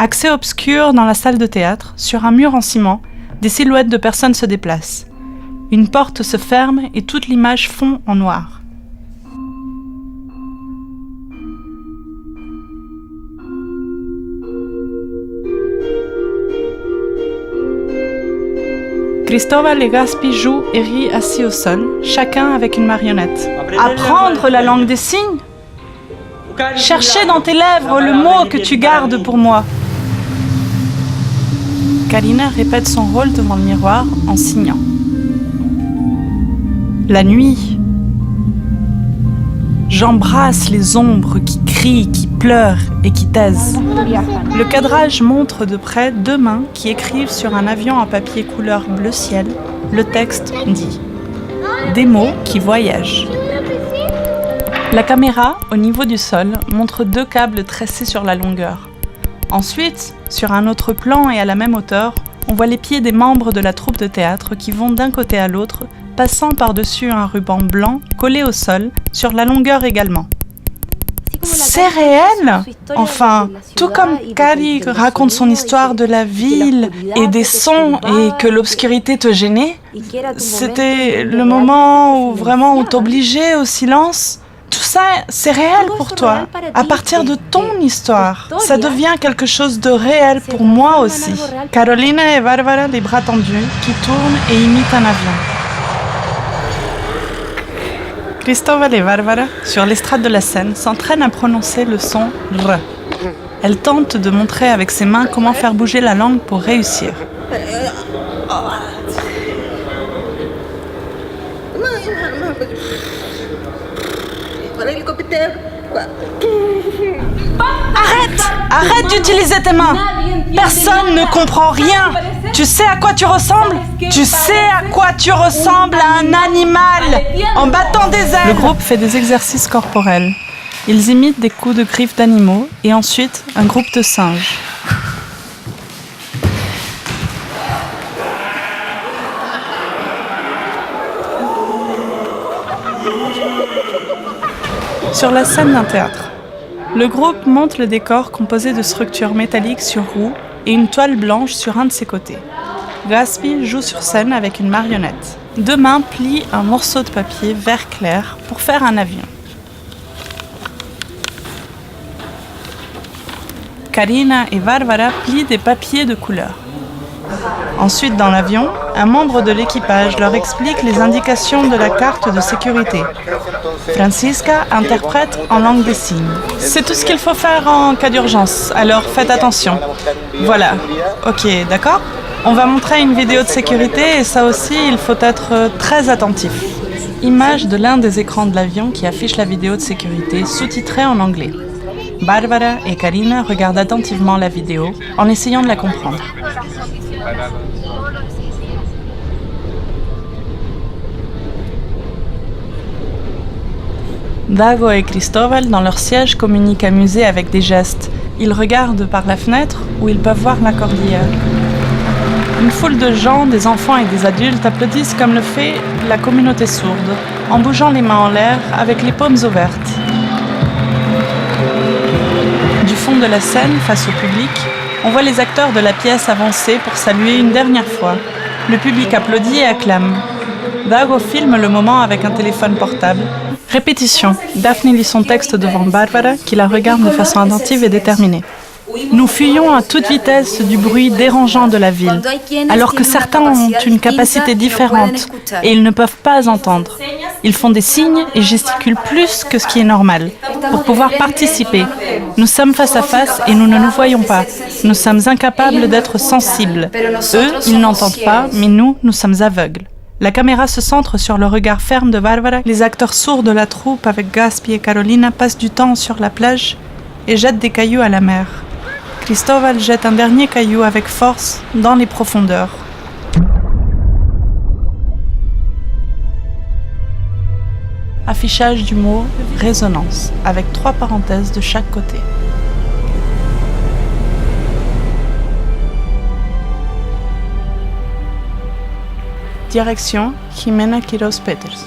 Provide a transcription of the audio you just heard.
Accès obscur dans la salle de théâtre, sur un mur en ciment, des silhouettes de personnes se déplacent. Une porte se ferme et toute l'image fond en noir. Cristóbal et Gaspi jouent et rient assis au sol, chacun avec une marionnette. Apprendre la langue des signes ? Chercher dans tes lèvres le mot que tu gardes pour moi. Karina répète son rôle devant le miroir en signant. La nuit. J'embrasse les ombres qui crient, qui pleurent et qui taisent. Le cadrage montre de près deux mains qui écrivent sur un avion en papier couleur bleu ciel. Le texte dit « Des mots qui voyagent ». La caméra, au niveau du sol, montre deux câbles tressés sur la longueur. Ensuite, sur un autre plan et à la même hauteur, on voit les pieds des membres de la troupe de théâtre qui vont d'un côté à l'autre, passant par-dessus un ruban blanc collé au sol, sur la longueur également. C'est réel ? Enfin, tout comme Kari raconte son histoire de la ville et des sons et que l'obscurité te gênait, c'était le moment où vraiment on t'obligeait au silence. Tout ça, c'est réel pour toi, à partir de ton histoire. Ça devient quelque chose de réel pour moi aussi. Carolina et Bárbara, les bras tendus, qui tournent et imitent un avion. Cristóbal et Bárbara, sur l'estrade de la scène, s'entraînent à prononcer le son « r ». Elle tente de montrer avec ses mains comment faire bouger la langue pour réussir. Arrête d'utiliser tes mains. Personne ne comprend rien. Tu sais à quoi tu ressembles ? Tu sais à quoi tu ressembles à un animal en battant des ailes. Le groupe fait des exercices corporels. Ils imitent des coups de griffes d'animaux et ensuite un groupe de singes. Sur la scène d'un théâtre, le groupe monte le décor composé de structures métalliques sur roues et une toile blanche sur un de ses côtés. Gaspi joue sur scène avec une marionnette. Deux mains plient un morceau de papier vert clair pour faire un avion. Karina et Bárbara plient des papiers de couleur. Ensuite, dans l'avion, un membre de l'équipage leur explique les indications de la carte de sécurité. Francisca interprète en langue des signes. C'est tout ce qu'il faut faire en cas d'urgence, alors faites attention. Voilà, ok, d'accord ? On va montrer une vidéo de sécurité et ça aussi, il faut être très attentif. Image de l'un des écrans de l'avion qui affiche la vidéo de sécurité sous-titrée en anglais. Bárbara et Karina regardent attentivement la vidéo en essayant de la comprendre. Dago et Cristóbal, dans leur siège, communiquent amusés avec des gestes. Ils regardent par la fenêtre où ils peuvent voir la cordillère. Une foule de gens, des enfants et des adultes applaudissent comme le fait la communauté sourde, en bougeant les mains en l'air avec les paumes ouvertes. Du fond de la scène, face au public, on voit les acteurs de la pièce avancer pour saluer une dernière fois. Le public applaudit et acclame. Dago filme le moment avec un téléphone portable. Répétition. Daphne lit son texte devant Bárbara, qui la regarde de façon attentive et déterminée. Nous fuyons à toute vitesse du bruit dérangeant de la ville, alors que certains ont une capacité différente et ils ne peuvent pas entendre. Ils font des signes et gesticulent plus que ce qui est normal, pour pouvoir participer. Nous sommes face à face et nous ne nous voyons pas. Nous sommes incapables d'être sensibles. Eux, ils n'entendent pas, mais nous sommes aveugles. La caméra se centre sur le regard ferme de Bárbara. Les acteurs sourds de la troupe avec Gaspi et Carolina passent du temps sur la plage et jettent des cailloux à la mer. Cristóbal jette un dernier caillou avec force dans les profondeurs. Affichage du mot « résonance » avec 3 parenthèses de chaque côté. Direction Jimena Quiroz Peters.